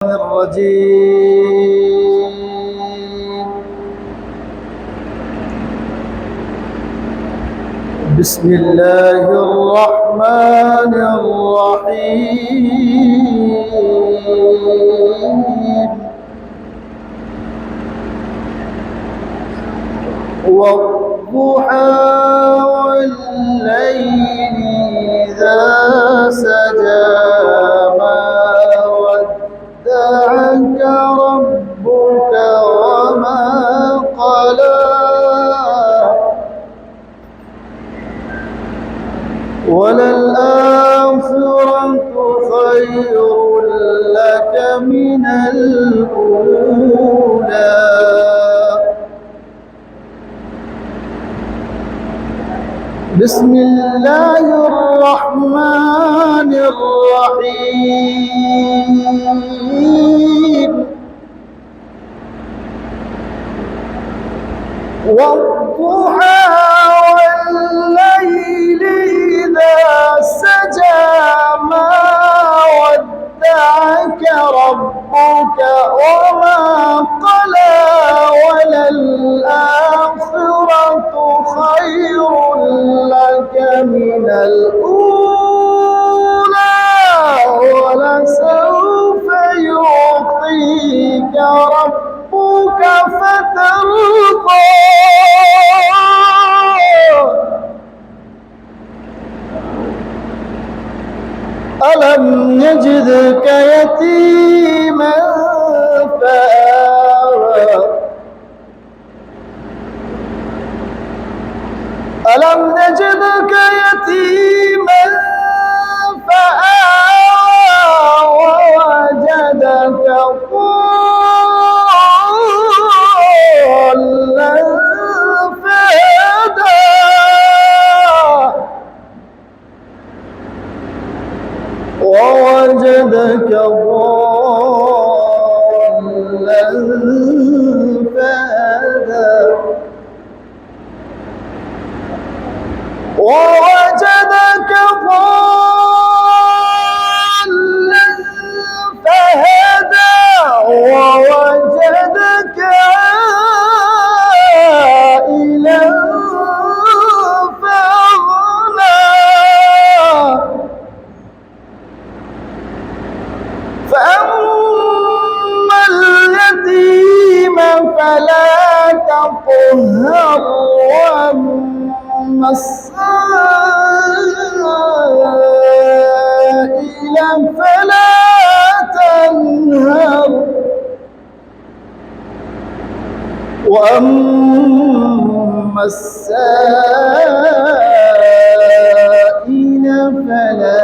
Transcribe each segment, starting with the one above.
الرجيم. بسم الله الرحمن الرحيم. والضحى والليل إذا سجى ما ودعك ربك وما قلى وللآخرة خير لك من الأولى. بسم الله الرحمن الرحيم. والضحى والليل إذا سجى ما ودعك ربك وما قلى وللآخرة خير لك من الأولى ولسوف يعطيك ربك فترضى. ألم يجدك يتيما فآوى ألم يجدك يتيما فآوى ووجدك ضالا فهدى ووجدك ضالا فهدى ووجدك ضالا فهدى ووجدك عائلا فأغنى فأما اليتيم فلا تقهر وأما السائل فلا تنهر وأما السائل فلا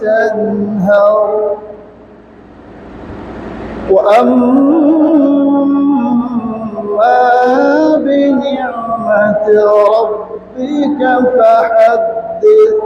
تنهر وأما بنعمة ربك فحدث.